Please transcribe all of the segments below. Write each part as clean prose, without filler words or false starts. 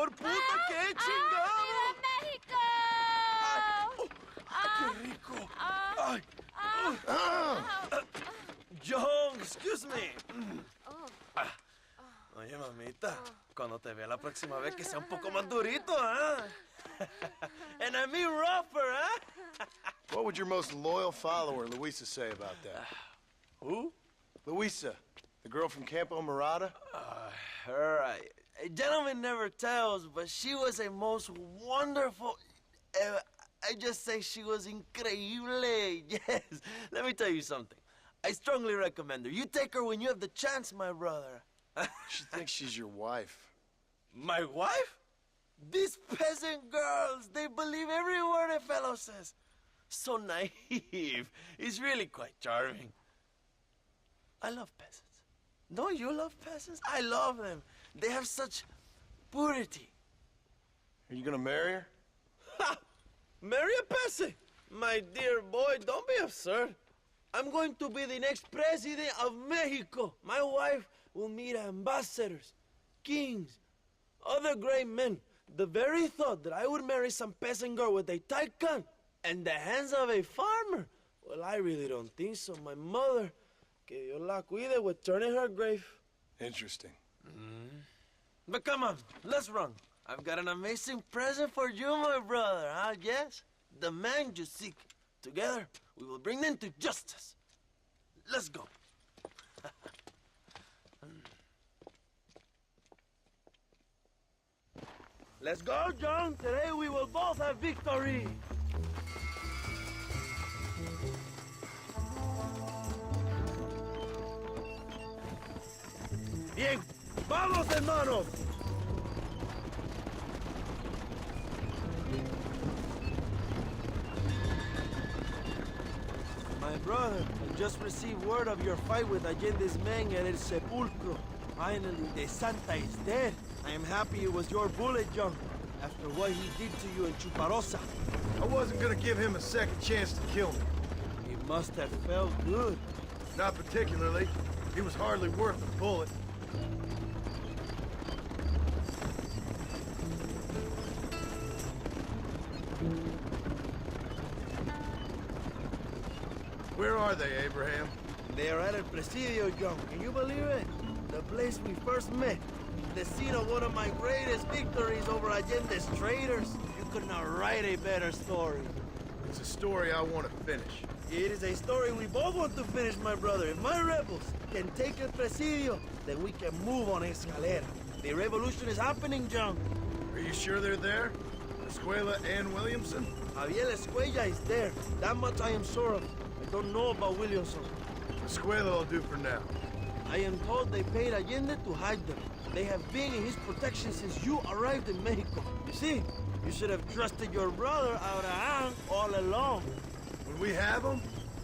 por puta, qué chingado. México! ¡Ay, qué rico! ¡Ay! John, excuse me. Oye, mamita, cuando te vea la próxima vez que sea un poco más durito, ¿ah? And I mean rougher, ¿ah? What would your most loyal follower, Luisa, say about that? Who? Luisa, the girl from Campo Mirada? Her, a gentleman never tells, but she was a most wonderful... I just say she was increíble. Yes. Let me tell you something. I strongly recommend her. You take her when you have the chance, my brother. She thinks she's your wife. My wife? These peasant girls, they believe every word a fellow says. So naive. It's really quite charming. I love peasants. Don't you love peasants? I love them. They have such purity. Are you gonna marry her? Ha! Marry a peasant? My dear boy, don't be absurd. I'm going to be the next president of Mexico. My wife will meet ambassadors, kings, other great men. The very thought that I would marry some peasant girl with a tight gun and the hands of a farmer, well, I really don't think so. My mother, que Dios la cuide, would turn in her grave. Interesting. But come on, let's run. I've got an amazing present for you, my brother, huh? Yes? The man you seek. Together, we will bring them to justice. Let's go. Let's go, John. Today we will both have victory. Bien, vamos, hermanos. My brother, I just received word of your fight with Allende's men at El Sepulcro. Finally, the Santa is dead. I am happy it was your bullet, John, after what he did to you in Chuparosa. I wasn't gonna give him a second chance to kill me. It must have felt good. Not particularly. He was hardly worth a bullet. Where are they, Abraham? They are at El Presidio, John. Can you believe it? The place we first met. The scene of one of my greatest victories over Allende's traitors. You could not write a better story. It's a story I want to finish. It is a story we both want to finish, my brother. If my rebels can take El Presidio, then we can move on Escalera. The revolution is happening, John. Are you sure they're there? Escuela and Williamson? Javier Escuella is there. That much I am sure of. I don't know about Williamson. Escuela will do for now. I am told they paid Allende to hide them. They have been in his protection since you arrived in Mexico. You see, you should have trusted your brother Abraham all along. When we have them,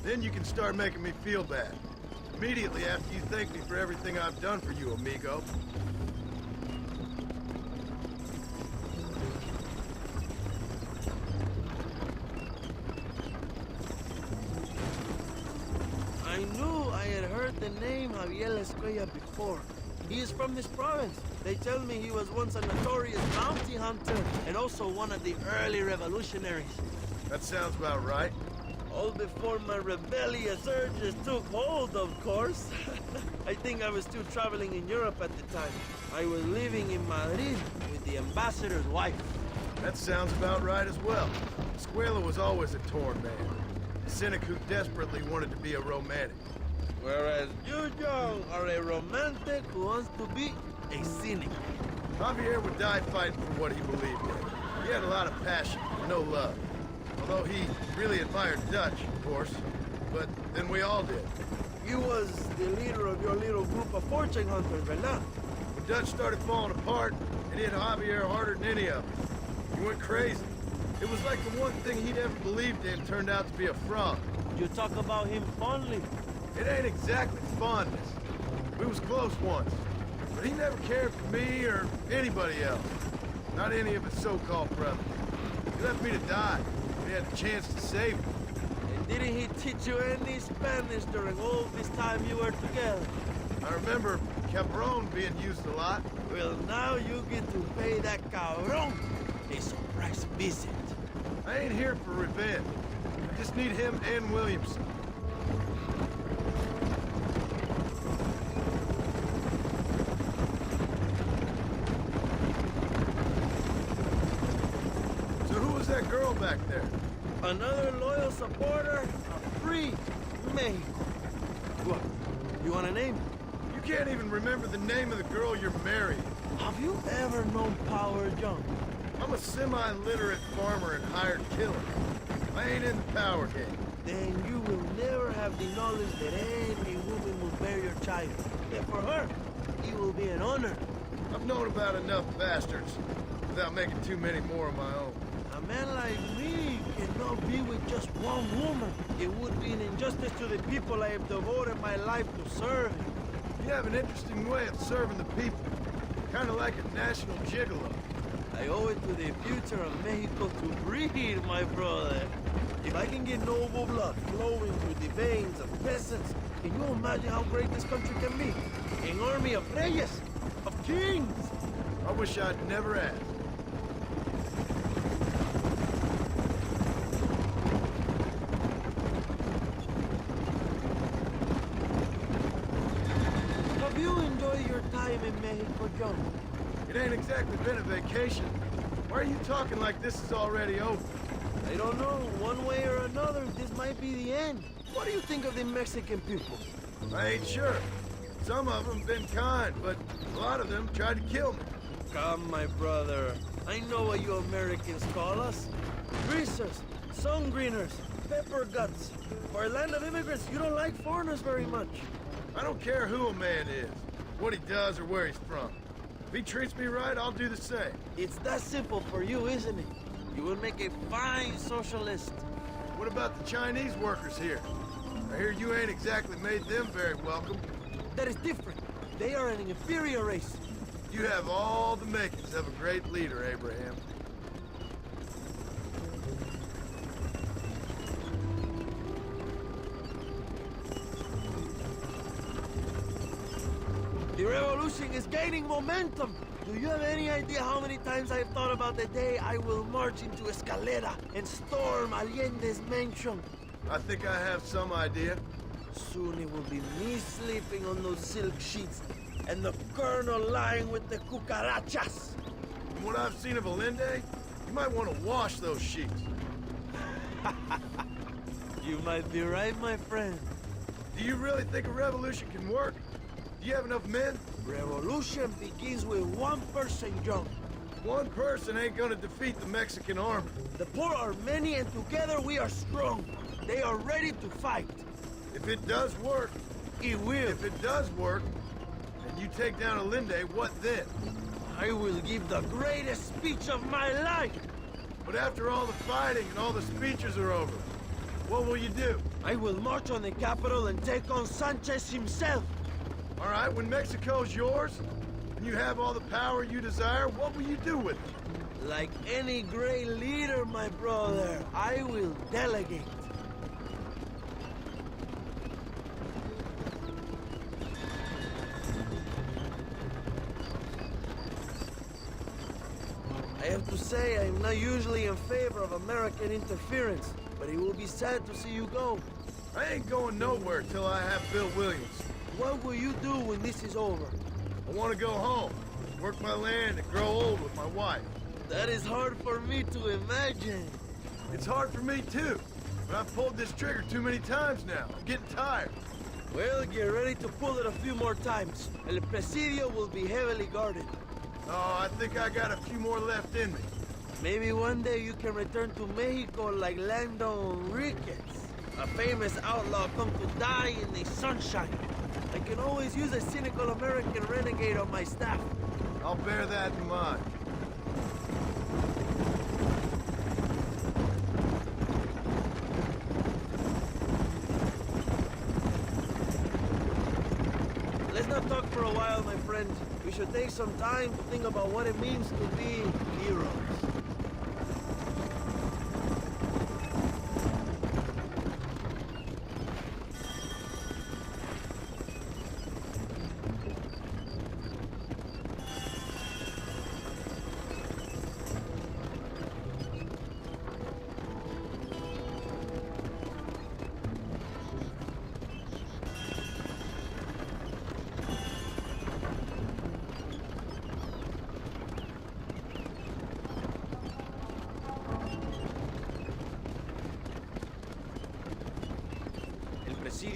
then you can start making me feel bad. Immediately after you thank me for everything I've done for you, amigo. I knew I had heard the name Javier Escuella before. He is from this province. They tell me he was once a notorious bounty hunter and also one of the early revolutionaries. That sounds about right. All before my rebellious urges took hold, of course. I think I was still traveling in Europe at the time. I was living in Madrid with the ambassador's wife. That sounds about right as well. Escuela was always a torn man. A cynic who desperately wanted to be a romantic. Whereas you, John, are a romantic who wants to be a cynic. Javier would die fighting for what he believed in. He had a lot of passion, no love. Although he really admired Dutch, of course. But then we all did. You was the leader of your little group of fortune hunters, ¿verdad? When Dutch started falling apart, it hit Javier harder than any of us. He went crazy. It was like the one thing he'd ever believed in turned out to be a fraud. You talk about him fondly. It ain't exactly fondness. We was close once. But he never cared for me or anybody else. Not any of his so-called brothers. He left me to die. We had a chance to save him. And didn't he teach you any Spanish during all this time you were together? I remember Cabron being used a lot. Well, now you get to pay that cabron a surprise visit. I ain't here for revenge. I just need him and Williamson. So who was that girl back there? Another loyal supporter of free Mexico. What? You want a name? You can't even remember the name of the girl you're marrying. Have you ever known Power John? I'm a semi-literate farmer and hired killer. I ain't in the power game. Then you will never have the knowledge that any woman will bear your child. And for her, it will be an honor. I've known about enough bastards without making too many more of my own. A man like me cannot be with just one woman. It would be an injustice to the people I have devoted my life to serve. You have an interesting way of serving the people. Kind of like a national gigolo. I owe it to the future of Mexico to breed, my brother. If I can get noble blood flowing through the veins of peasants, can you imagine how great this country can be? An army of reyes, of kings. I wish I'd never asked. Have you enjoyed your time in Mexico, John? It ain't exactly been a vacation. Why are you talking like this is already over? I don't know. One way or another, this might be the end. What do you think of the Mexican people? I ain't sure. Some of them been kind, but a lot of them tried to kill me. Come, my brother. I know what you Americans call us. Greasers, sun-greeners, pepper guts. For a land of immigrants, you don't like foreigners very much. I don't care who a man is, what he does or where he's from. If he treats me right, I'll do the same. It's that simple for you, isn't it? You will make a fine socialist. What about the Chinese workers here? I hear you ain't exactly made them very welcome. That is different. They are an inferior race. You have all the makings of a great leader, Abraham. The revolution is gaining momentum. Do you have any idea how many times I've thought about the day I will march into Escalera and storm Allende's mansion? I think I have some idea. Soon it will be me sleeping on those silk sheets and the colonel lying with the cucarachas. From what I've seen of Allende, you might want to wash those sheets. You might be right, my friend. Do you really think a revolution can work? Do you have enough men? Revolution begins with one person, John. One person ain't gonna defeat the Mexican army. The poor are many and together we are strong. They are ready to fight. If it does work, It will. if it does work, and you take down Allende, what then? I will give the greatest speech of my life. But after all the fighting and all the speeches are over, what will you do? I will march on the capital and take on Sanchez himself. All right, when Mexico's yours, and you have all the power you desire, what will you do with it? Like any great leader, my brother, I will delegate. I have to say, I'm not usually in favor of American interference, but it will be sad to see you go. I ain't going nowhere till I have Bill Williams. What will you do when this is over? I want to go home, work my land, and grow old with my wife. That is hard for me to imagine. It's hard for me too, but I've pulled this trigger too many times now. I'm getting tired. Well, get ready to pull it a few more times. El Presidio will be heavily guarded. Oh, I think I got a few more left in me. Maybe one day you can return to Mexico like Lando Enriquez, a famous outlaw come to die in the sunshine. I can always use a cynical American renegade on my staff. I'll bear that in mind. Let's not talk for a while, my friend. We should take some time to think about what it means to be heroes.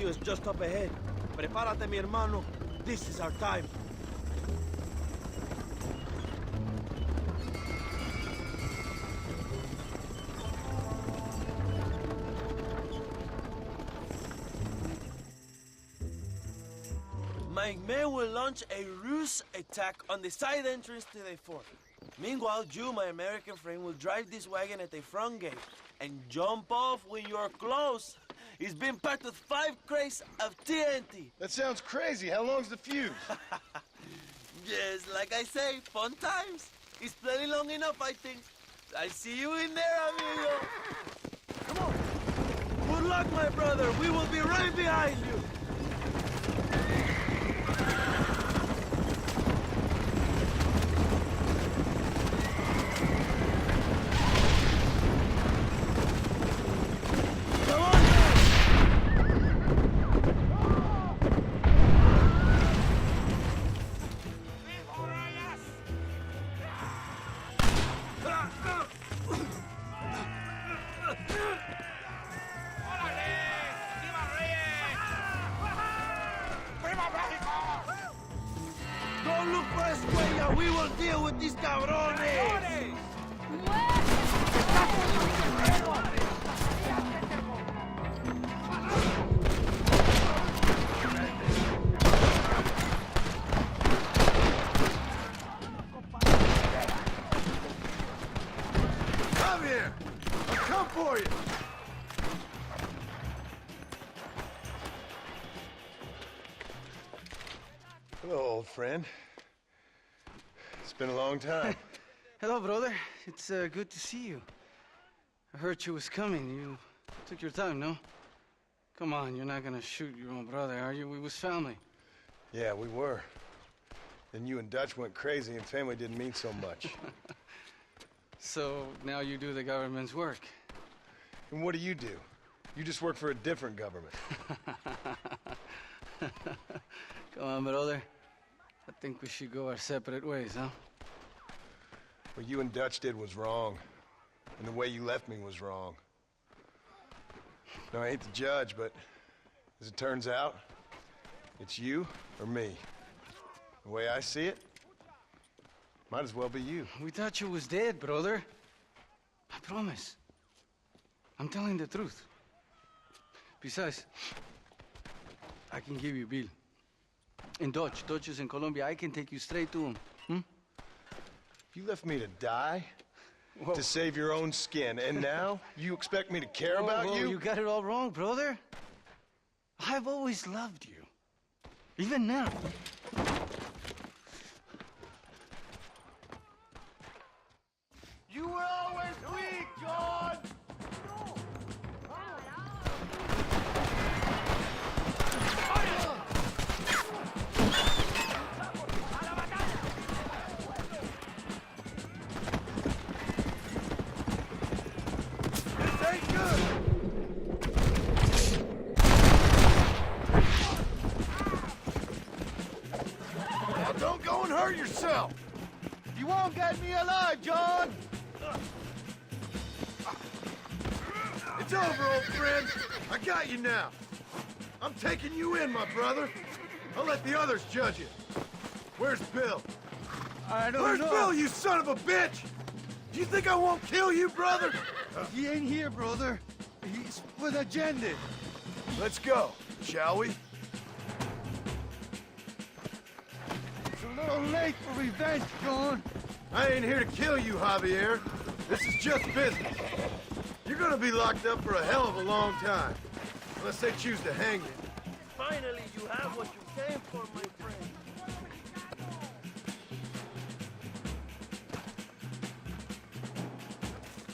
Presidio is just up ahead. Prepárate, mi hermano. This is our time. My men will launch a ruse attack on the side entrance to the fort. Meanwhile, you, my American friend, will drive this wagon at the front gate and jump off when you're close. It's been packed with 5 crates of TNT. That sounds crazy. How long's the fuse? Yes, like I say, fun times. It's plenty long enough, I think. I see you in there, amigo. Come on. Good luck, my brother. We will be right behind you. Don't look for Escuella. We will deal with these cabrones. Come here. I'll come for you. Hello, old friend. It's been a long time. Hello, brother. It's good to see you. I heard you was coming. You took your time, no? Come on, you're not gonna shoot your own brother, are you? We was family. Yeah, we were. Then you and Dutch went crazy and family didn't mean so much. So now you do the government's work. And what do? You just work for a different government. Come on, brother. I think we should go our separate ways, huh? What you and Dutch did was wrong. And the way you left me was wrong. Now, I ain't the judge, but as it turns out, it's you or me. The way I see it, might as well be you. We thought you was dead, brother. I promise. I'm telling the truth. Besides, I can give you Bill. In Dutch. Dutch is in Colombia. I can take you straight to him. You left me to die? Whoa. To save your own skin, and now you expect me to care about Whoa, you? You got it all wrong, brother. I've always loved you. Even now. You were always weak, John! This ain't good! Now don't go and hurt yourself! You won't get me alive, John! It's over, old friend. I got you now. I'm taking you in, my brother. I'll let the others judge you. Where's Bill? I don't Where's know. Bill, you son of a bitch? Do you think I won't kill you, brother? He ain't here, brother. He's with agenda. Let's go, shall we? It's a little late for revenge, John. I ain't here to kill you, Javier. This is just business. You're gonna be locked up for a hell of a long time. Unless they choose to hang you. Finally, you have what you came for, my friend.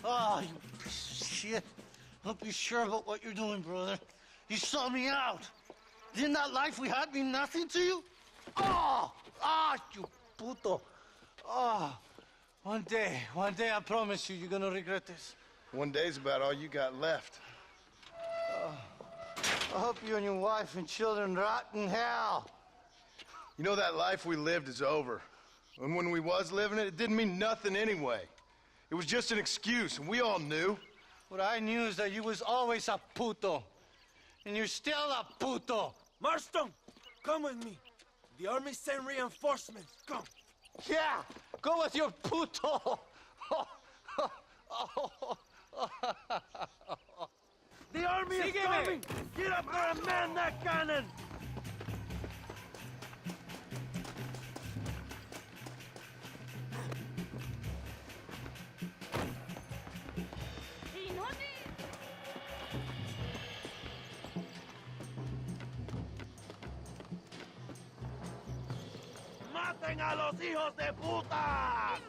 Ah, you piece of shit. Don't be sure about what you're doing, brother. You saw me out. Didn't that life we had mean nothing to you? You puto. One day, I promise you, you're gonna regret this. One day's about all you got left. I hope you and your wife and children rot in hell. You know, that life we lived is over. And when we was living it, it didn't mean nothing anyway. It was just an excuse, and we all knew. What I knew is that you was always a puto. And you're still a puto. Marston, come with me. The army sent reinforcements. Come. Yeah, go with your puto. The army is coming! Get up there and man that cannon! ¡Maten a los hijos de puta!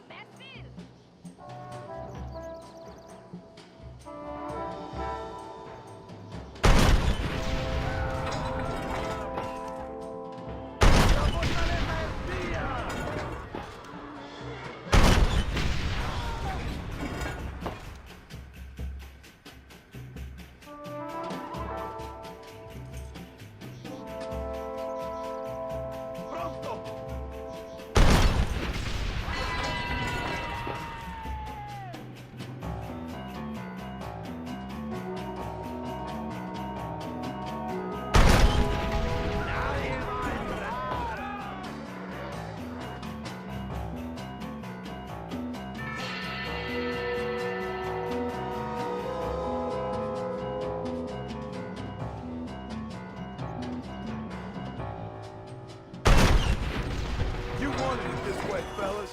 You wanted it this way, fellas.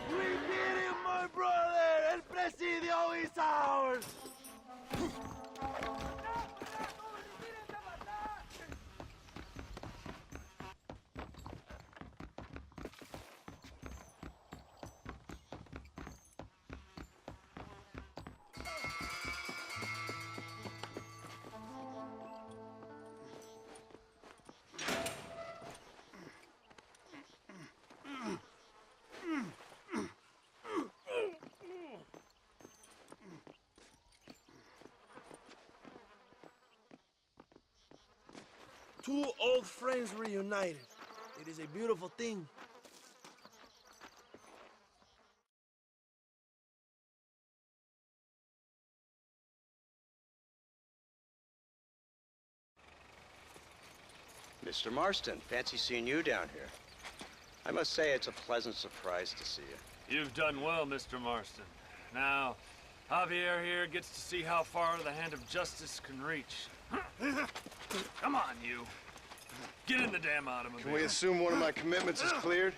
We did it, my brother! El Presidio is ours! Two old friends reunited. It is a beautiful thing. Mr. Marston, fancy seeing you down here. I must say it's a pleasant surprise to see you. You've done well, Mr. Marston. Now, Javier here gets to see how far the hand of justice can reach. Come on, you. Get in the damn automobile. Can we assume one of my commitments is cleared?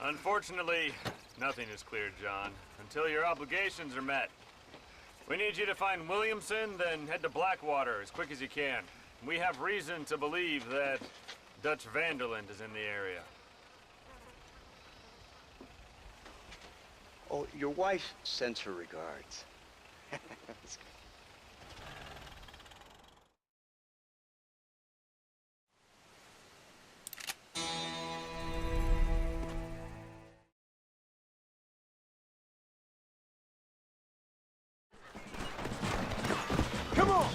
Unfortunately, nothing is cleared, John, until your obligations are met. We need you to find Williamson, then head to Blackwater as quick as you can. We have reason to believe that Dutch Vanderland is in the area. Oh, your wife sends her regards. Come on!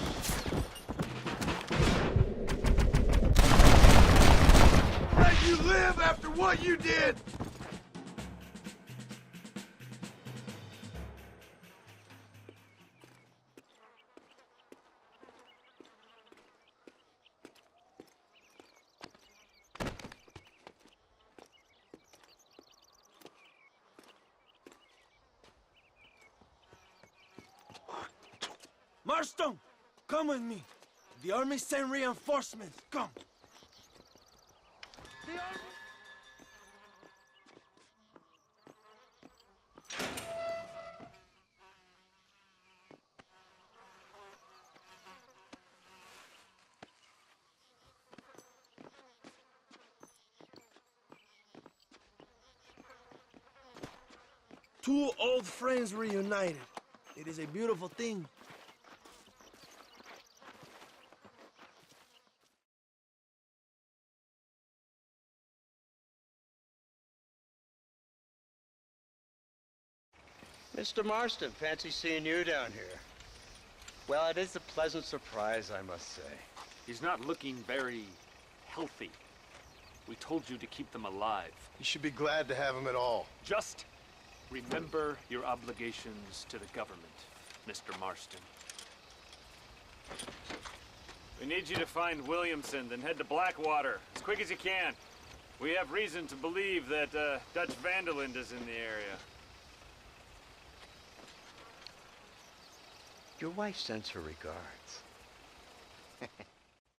Let you live after what you did! Marston, come with me. The army sent reinforcements. Come. The army... Two old friends reunited. It is a beautiful thing. Mr. Marston, fancy seeing you down here. Well, it is a pleasant surprise, I must say. He's not looking very healthy. We told you to keep them alive. You should be glad to have him at all. Just remember your obligations to the government, Mr. Marston. We need you to find Williamson, then head to Blackwater as quick as you can. We have reason to believe that Dutch Vanderland is in the area. Your wife sends her regards.